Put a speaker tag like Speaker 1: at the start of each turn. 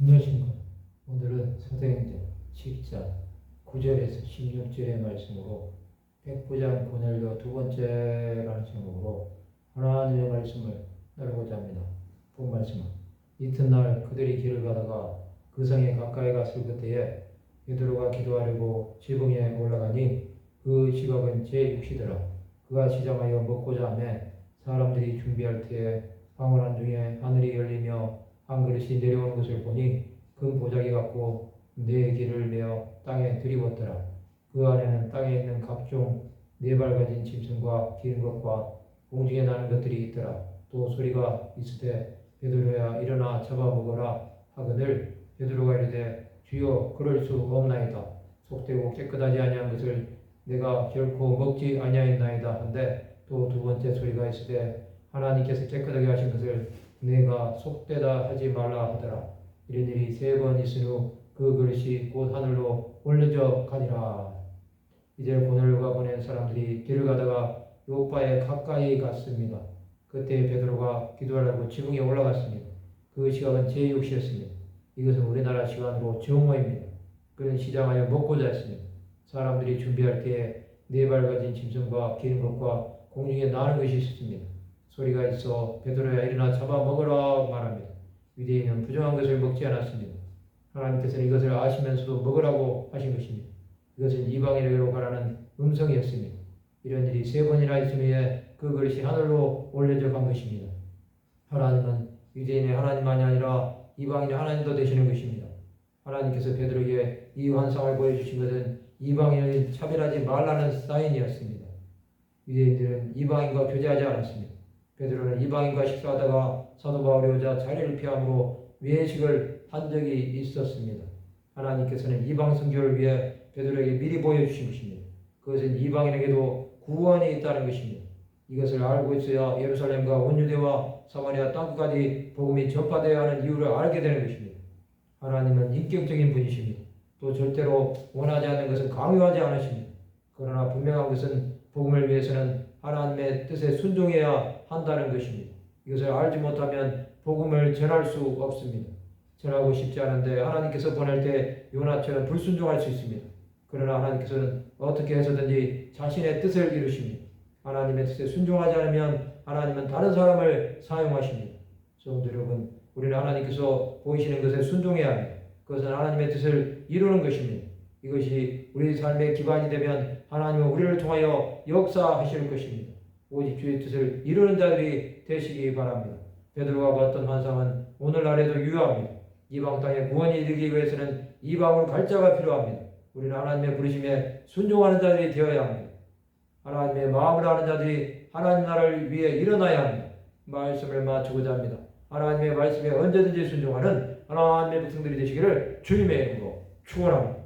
Speaker 1: 안녕하십니까. 오늘은 사도행전 10장 9절에서 16절의 말씀으로 백부장 고넬료 두 번째라는 제목으로 하나님의 말씀을 나누고자 합니다. 본 말씀은 이튿날 그들이 길을 가다가 그 성에 가까이 갔을 그때에 베드로가 기도하려고 지붕에 올라가니 그 시각은 제6시더라. 그가 시장하여 먹고자 하며 사람들이 준비할 때에 방언한 중에 하늘이 열리며 한 그릇이 내려오는 것을 보니 큰 보자기 같고 네 길을 메어 땅에 들이웠더라. 그 안에는 땅에 있는 각종 네 발 가진 짐승과 기는 것과 공중에 나는 것들이 있더라. 또 소리가 있으되 베드로야 일어나 잡아먹어라 하거늘 베드로가 이르되 주여 그럴 수 없나이다. 속되고 깨끗하지 아니한 것을 내가 결코 먹지 아니하였나이다 한데 또 두 번째 소리가 있으되 하나님께서 깨끗하게 하신 것을 내가 속되다 하지 말라 하더라. 이런 일이 3번 있은 후 그 그릇이 곧 하늘로 올려져 가니라. 이제 고넬료가 보낸 사람들이 길을 가다가 요바에 가까이 갔습니다. 그때 베드로가 기도하려고 지붕에 올라갔습니다. 그 시각은 제6시였습니다. 이것은 우리나라 시간으로 정오입니다. 그는 시장하여 먹고자 했습니다. 사람들이 준비할 때에 네 발 가진 짐승과 기는 것과 공중에 나는 것이 있었습니다. 소리가 있어 베드로야 일어나 잡아 먹으라 말합니다. 유대인은 부정한 것을 먹지 않았습니다. 하나님께서는 이것을 아시면서도 먹으라고 하신 것입니다. 이것은 이방인에게로 가라는 음성이었습니다. 이런 일이 3번이나 있은 후에 그 그릇이 하늘로 올려져 간 것입니다. 하나님은 유대인의 하나님만이 아니라 이방인의 하나님도 되시는 것입니다. 하나님께서 베드로에게 이 환상을 보여주신 것은 이방인을 차별하지 말라는 사인이었습니다. 유대인들은 이방인과 교제하지 않았습니다. 베드로는 이방인과 식사하다가 사도 바울이 오자 자리를 피함으로 외식을 한 적이 있었습니다. 하나님께서는 이방 선교를 위해 베드로에게 미리 보여주신 것입니다. 그것은 이방인에게도 구원이 있다는 것입니다. 이것을 알고 있어야 예루살렘과 온 유대와 사마리아 땅끝까지 복음이 전파되어야 하는 이유를 알게 되는 것입니다. 하나님은 인격적인 분이십니다. 또 절대로 원하지 않는 것은 강요하지 않으십니다. 그러나 분명한 것은 복음을 위해서는 하나님의 뜻에 순종해야 한다는 것입니다. 이것을 알지 못하면 복음을 전할 수 없습니다. 전하고 싶지 않은데 하나님께서 보낼 때 요나처럼 불순종할 수 있습니다. 그러나 하나님께서는 어떻게 해서든지 자신의 뜻을 이루십니다. 하나님의 뜻에 순종하지 않으면 하나님은 다른 사람을 사용하십니다. 성도 여러분, 우리는 하나님께서 보이시는 것에 순종해야 합니다. 그것은 하나님의 뜻을 이루는 것입니다. 이것이 우리 삶의 기반이 되면 하나님은 우리를 통하여 역사하실 것입니다. 오직 주의 뜻을 이루는 자들이 되시기 바랍니다. 베드로가 봤던 환상은 오늘날에도 유효합니다. 이방 땅에 구원이 이르기 위해서는 이방으로 갈 자가 필요합니다. 우리는 하나님의 부르심에 순종하는 자들이 되어야 합니다. 하나님의 마음을 아는 자들이 하나님 나라를 위해 일어나야 합니다. 말씀을 마치고자 합니다. 하나님의 말씀에 언제든지 순종하는 하나님의 백성들이 되시기를 주님의 이름으로 축원합니다.